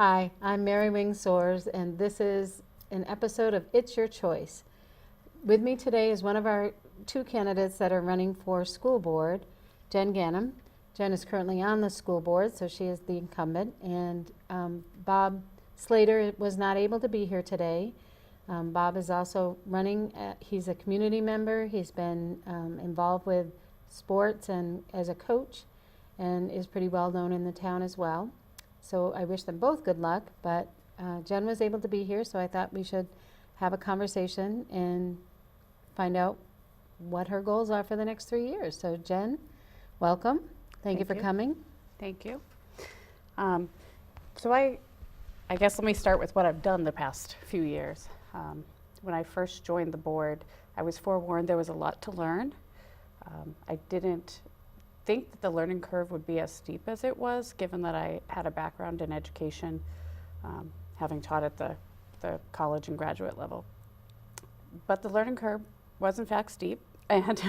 Hi, I'm Mary Wing Soares, and this is an episode of It's Your Choice. With me today is one of our two candidates that are running for school board, Jenn Ganem. Jenn is currently on the school board, so she is the incumbent, and Bob Slater was not able to be here today. Bob is also running, he's a community member, he's been involved with sports and as a coach, and is pretty well known in the town as well. So I wish them both good luck, but Jenn was able to be here, so I thought we should have a conversation and find out what her goals are for the next 3 years. So Jenn, welcome. Thank you for coming. Thank you. So I guess let me start with what I've done the past few years. When I first joined the board, I was forewarned there was a lot to learn. I didn't think that the learning curve would be as steep as it was, given that I had a background in education, having taught at the college and graduate level. But the learning curve was in fact steep, and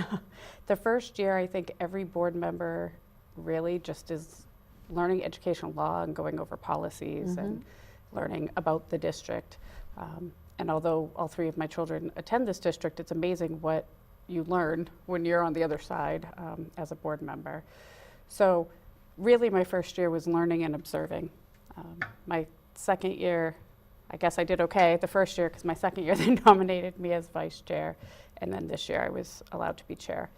the first year I think every board member really just is learning educational law and going over policies and learning about the district. And although all three of my children attend this district, it's amazing what you learn when you're on the other side as a board member. So really my first year was learning and observing. My second year, I guess I did okay the first year, because my second year they nominated me as vice chair, and then this year I was allowed to be chair,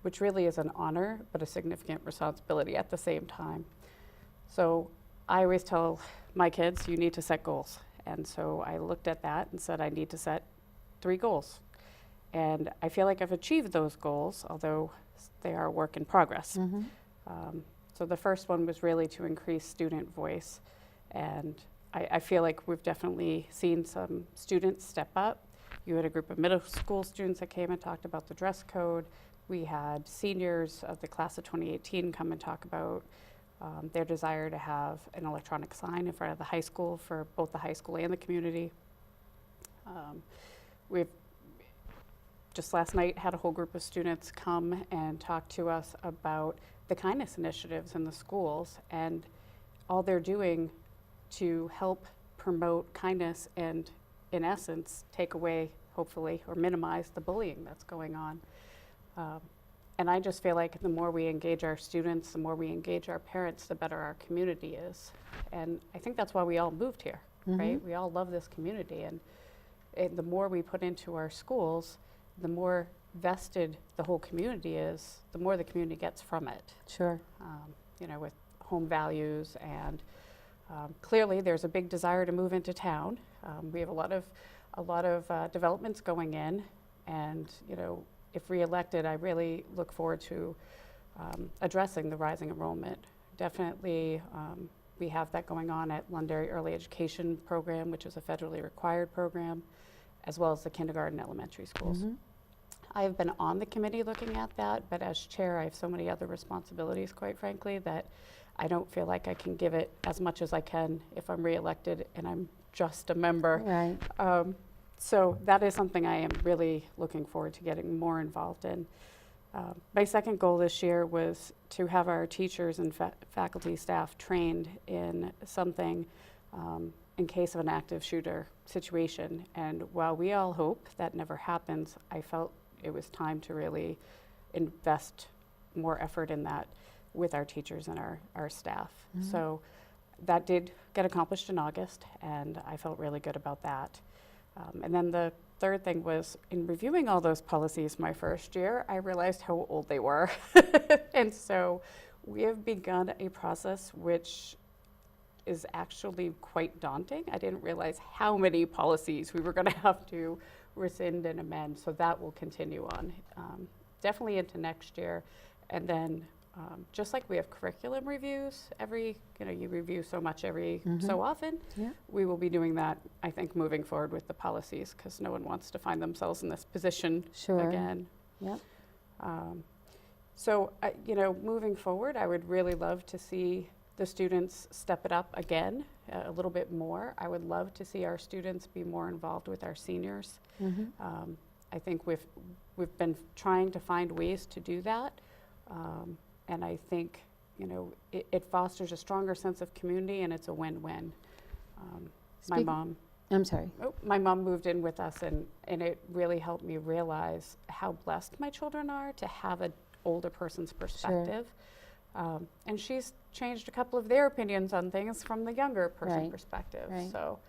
which really is an honor but a significant responsibility at the same time. So I always tell my kids, you need to set goals. And so I looked at that and said I need to set 3 goals. And I feel like I've achieved those goals, although they are a work in progress. So the first one was really to increase student voice. And I feel like we've definitely seen some students step up. You had a group of middle school students that came and talked about the dress code. We had seniors of the class of 2018 come and talk about their desire to have an electronic sign in front of the high school for both the high school and the community. We've just last night had a whole group of students come and talk to us about the kindness initiatives in the schools and all they're doing to help promote kindness and, in essence, take away, hopefully, or minimize the bullying that's going on. And I just feel like the more we engage our students, the more we engage our parents, the better our community is. And I think that's why we all moved here, right? We all love this community. And the more we put into our schools, the more vested the whole community is, the more the community gets from it. Sure. You know, with home values, and clearly there's a big desire to move into town. We have a lot of developments going in, and you know, if re-elected, I really look forward to addressing the rising enrollment. Definitely, we have that going on at Londonderry Early Education Program, which is a federally required program, as well as the kindergarten elementary schools. I've been on the committee looking at that, but as chair, I have so many other responsibilities, quite frankly, that I don't feel like I can give it as much as I can if I'm re-elected and I'm just a member. Right. So that is something I am really looking forward to getting more involved in. My second goal this year was to have our teachers and faculty staff trained in something in case of an active shooter situation. And while we all hope that never happens, I felt it was time to really invest more effort in that with our teachers and our staff. So that did get accomplished in August, and I felt really good about that. And then the third thing was, in reviewing all those policies my first year, I realized how old they were. And so we have begun a process which is actually quite daunting. I didn't realize how many policies we were going to have to rescind and amend, so that will continue on definitely into next year. And then just like we have curriculum reviews you review so much every so often, we will be doing that, I think, moving forward with the policies, because no one wants to find themselves in this position again. Yep. So moving forward, I would really love to see the students step it up again a little bit more. I would love to see our students be more involved with our seniors. I think we've been trying to find ways to do that. And I think, it fosters a stronger sense of community, and it's a win-win. Speak- I'm sorry. My mom moved in with us, and it really helped me realize how blessed my children are to have an older person's perspective. And she's changed a couple of their opinions on things from the younger person perspective. Right. So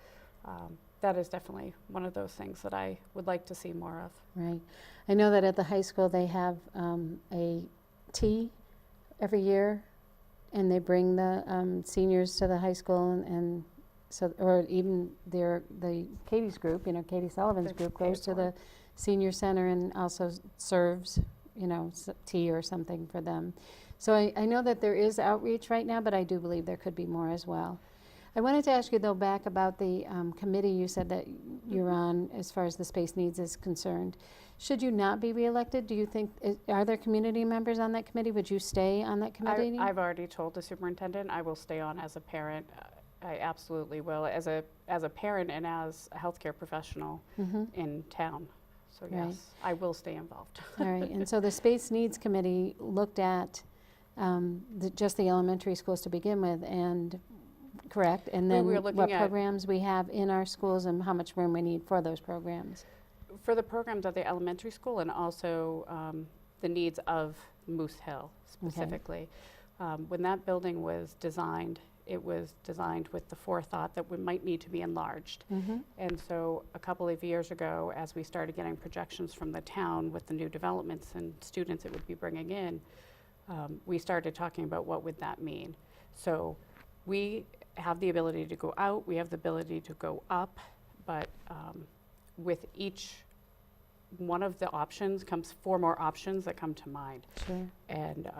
that is definitely one of those things that I would like to see more of. Right. I know that at the high school they have a tea every year, and they bring the seniors to the high school, and so, or even the Katie's group, Katie Sullivan's The group goes to K-4. the senior center and also serves, tea or something for them. So I know that there is outreach right now, but I do believe there could be more as well. I wanted to ask you, though, back about the committee you said that you're on as far as the space needs is concerned. Should you not be reelected, do you think, are there community members on that committee? Would you stay on that committee? I've already told the superintendent I will stay on as a parent. I absolutely will, as a parent and as a healthcare professional in town. So yes, Right. I will stay involved. All right, and so the Space Needs Committee looked at just the elementary schools to begin with, and correct, and We then were looking what at- programs we have in our schools and how much room we need for those programs. For the programs at the elementary school, and also the needs of Moose Hill specifically. When that building was designed, it was designed with the forethought that we might need to be enlarged. And so a couple of years ago, as we started getting projections from the town with the new developments and students it would be bringing in, we started talking about what would that mean. So we have the ability to go out, we have the ability to go up, but with each one of the options comes 4 more options that come to mind. Sure. And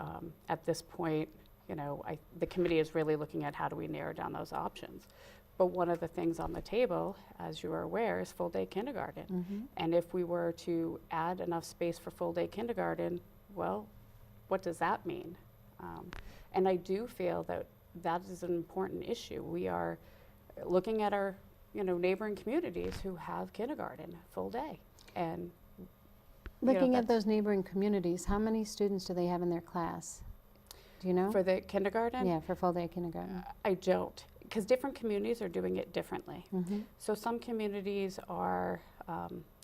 at this point, the committee is really looking at how do we narrow down those options. But one of the things on the table, as you are aware, is full-day kindergarten. And if we were to add enough space for full-day kindergarten, well, what does that mean? And I do feel that that is an important issue. We are looking at our, neighboring communities who have kindergarten full day. And Looking at those neighboring communities, how many students do they have in their class? Do you know? for the kindergarten, Yeah, for full-day kindergarten. I don't, because different communities are doing it differently. So some communities are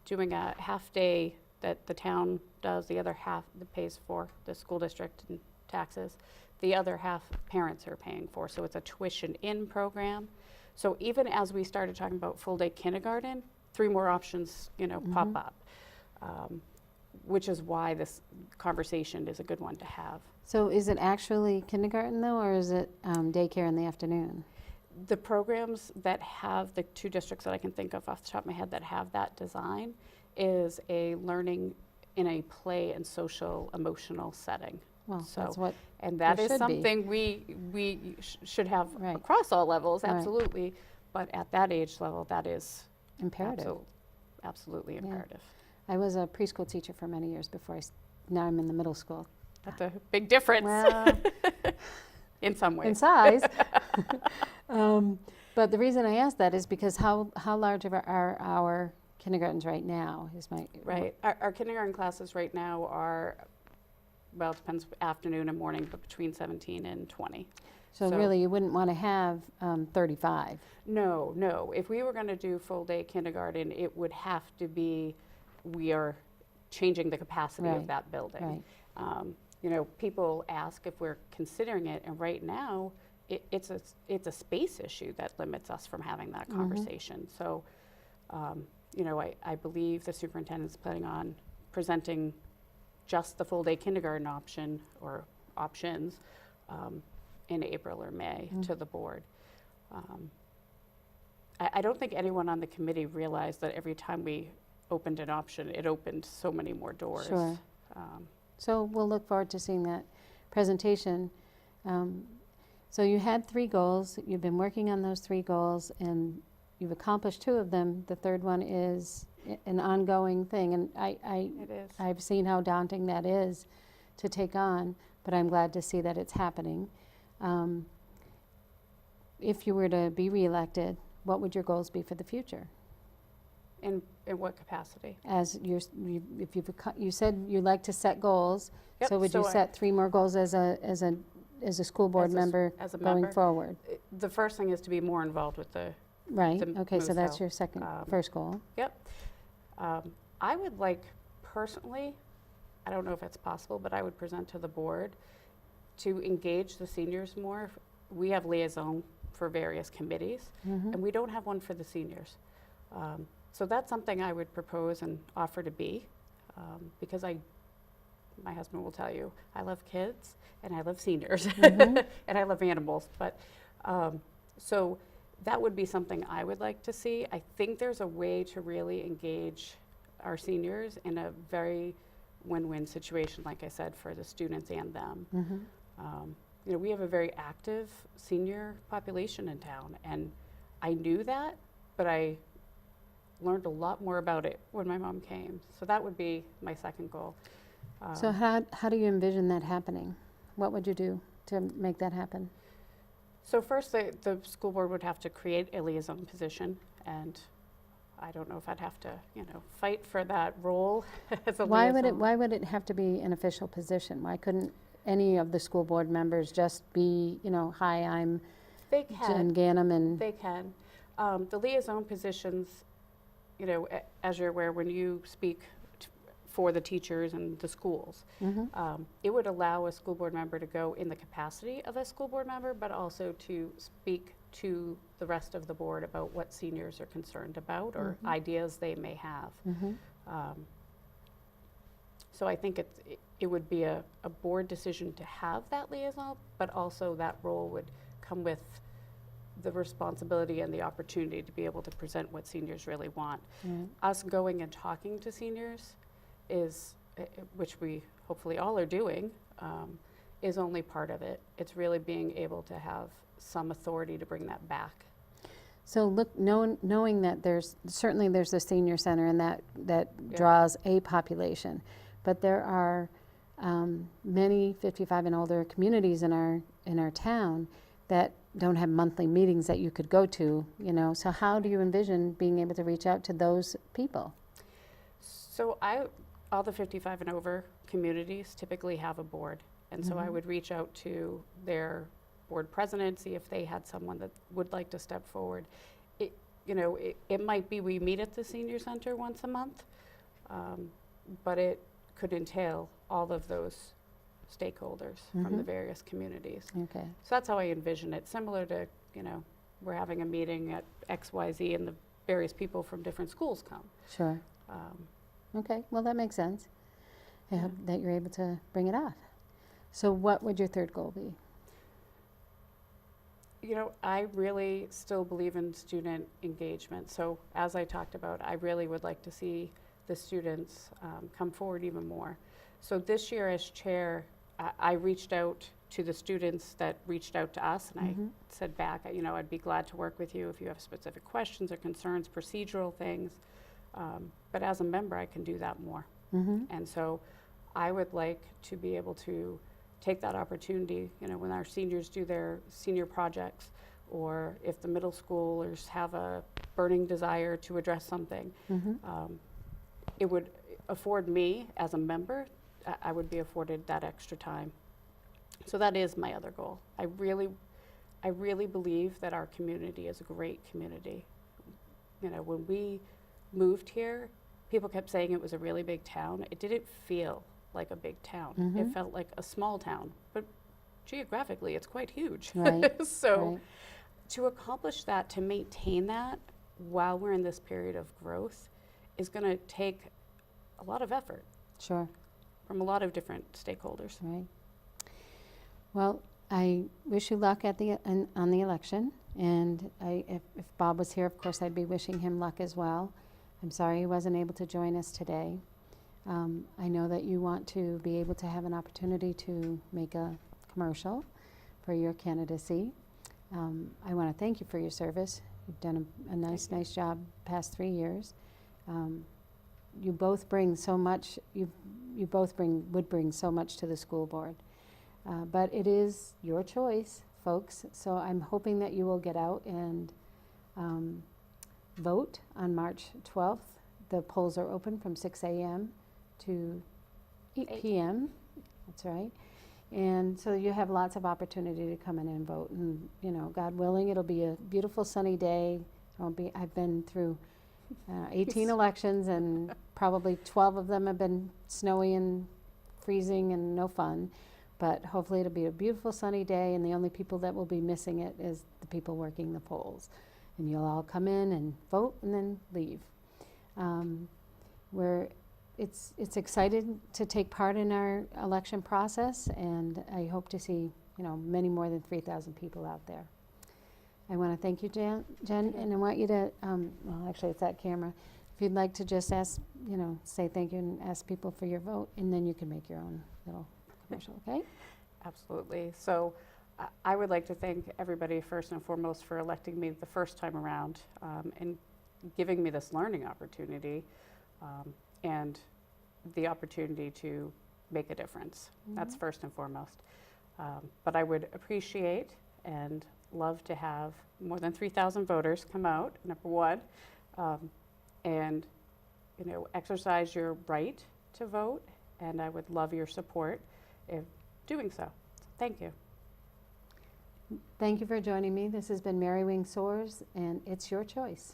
doing a half day that the town does, the other half that pays for the school district and taxes. The other half parents are paying for, so it's a tuition-in program. So even as we started talking about full-day kindergarten, 3 more options, pop up, which is why this conversation is a good one to have. So is it actually kindergarten, though, or is it daycare in the afternoon? The programs that have, the 2 districts that I can think of off the top of my head that have that design is a learning in a play and social emotional setting. Well, So, that's what, And that There is should be. something we should have Right. across all levels, Right. absolutely. But at that age level, that is imperative. absolutely Yeah. imperative. I was a preschool teacher for many years before now I'm in the middle school. That's a big difference Well, in some in ways. size. But the reason I asked that is because how large are our kindergartens right now is my. Right. Our kindergarten classes right now are, well, it depends afternoon and morning, but between 17 and 20. So So- really, you wouldn't want to have 35. No. If we were going to do full-day kindergarten, it would have to be, we are changing the capacity Right, of that building. Right. People ask if we're considering it, and right now, it's a space issue that limits us from having that conversation. So, I believe the superintendent's planning on presenting just the full-day kindergarten option or options in April or May to the board. I don't think anyone on the committee realized that every time we opened an option, it opened so many more doors. Sure. So we'll look forward to seeing that presentation. So you had 3 goals. You've been working on those 3 goals, and you've accomplished 2 of them. The third one is an ongoing thing, and It is. I've seen how daunting that is to take on, but I'm glad to see that it's happening. If you were to be reelected, what would your goals be for the future? In what capacity? As you said you like to set goals, Yep, so would you so I- set 3 more goals as a as a school board member as a going member? forward? The first thing is to be more involved with the Right, the okay, so that's MUSO. your first goal. Yep. I would like, personally, I don't know if it's possible, but I would present to the board to engage the seniors more. We have liaison for various committees, Mhm. and we don't have one for the seniors. So that's something I would propose and offer to be, because my husband will tell you, I love kids and I love seniors Mhm. and I love animals. But so that would be something I would like to see. I think there's a way to really engage our seniors in a very win-win situation, like I said, for the students and them. Mhm. You know, we have a very active senior population in town, and I knew that, but I learned a lot more about it when my mom came. So that would be my second goal. So how do you envision that happening? What would you do to make that happen? So first, the school board would have to create a liaison position, and I don't know if I'd have to, you know, fight for that role as a liaison. Why would it have to be an official position? Why couldn't any of the school board members just be, you know, hi, I'm They Jenn can. Ganem and, They can. The liaison positions, you know, as you're aware, when you speak for the teachers and the schools, Mhm. it would allow a school board member to go in the capacity of a school board member, but also to speak to the rest of the board about what seniors are concerned about or ideas they may have. Mhm. So I think it would be a board decision to have that liaison, but also that role would come with the responsibility and the opportunity to be able to present what seniors really want. Right. Us going and talking to seniors is, which we hopefully all are doing, is only part of it. It's really being able to have some authority to bring that back. So look, knowing that there's the senior center and that Yeah. draws a population, but there are many 55 and older communities in our town that don't have monthly meetings that you could go to, you know. So how do you envision being able to reach out to those people? So all the 55 and over communities typically have a board. And so I would reach out to their board president, see if they had someone that would like to step forward. It might be we meet at the senior center once a month, but it could entail all of those stakeholders from the various communities. Okay. So that's how I envision it, similar to, you know, we're having a meeting at XYZ and the various people from different schools come. Sure. Okay, well, that makes sense. I hope that you're able to bring it off. So what would your third goal be? You know, I really still believe in student engagement. So as I talked about, I really would like to see the students come forward even more. So this year as chair, I reached out to the students that reached out to us, and I said back, you know, I'd be glad to work with you if you have specific questions or concerns, procedural things. But as a member, I can do that more. And so I would like to be able to take that opportunity, you know, when our seniors do their senior projects, or if the middle schoolers have a burning desire to address something, it would afford me as a member, I would be afforded that extra time. So that is my other goal. I really believe that our community is a great community. You know, when we moved here, people kept saying it was a really big town. It didn't feel like a big town. It felt like a small town, but geographically it's quite huge. Right. So Right. to accomplish that, to maintain that while we're in this period of growth, is going to take a lot of effort Sure. from a lot of different stakeholders. Right. Well, I wish you luck on the election, and if Bob was here, of course, I'd be wishing him luck as well. I'm sorry he wasn't able to join us today. I know that you want to be able to have an opportunity to make a commercial for your candidacy. I want to thank you for your service. You've done a nice job past 3 years. You both bring so much. Would bring so much to the school board. But it is your choice, folks. So I'm hoping that you will get out and vote on March 12th. The polls are open from 6 a.m. to 8 p.m. That's right. And so you have lots of opportunity to come in and vote. And, you know, God willing, it'll be a beautiful sunny day. I've been through 18 elections, and probably 12 of them have been snowy and freezing and no fun. But hopefully it'll be a beautiful sunny day, and the only people that will be missing it is the people working the polls. And you'll all come in and vote and then leave. It's exciting to take part in our election process, and I hope to see, you know, many more than 3,000 people out there. I want to thank you, Jen, and I want you to, well, actually it's that camera. If you'd like to just ask, you know, say thank you and ask people for your vote, and then you can make your own little commercial, okay? Absolutely. So I would like to thank everybody first and foremost for electing me the first time around, and giving me this learning opportunity, and the opportunity to make a difference. That's first and foremost. But I would appreciate and love to have more than 3,000 voters come out, number one, and, you know, exercise your right to vote, and I would love your support in doing so. Thank you. Thank you for joining me. This has been Mary Wing Soares, and it's your choice.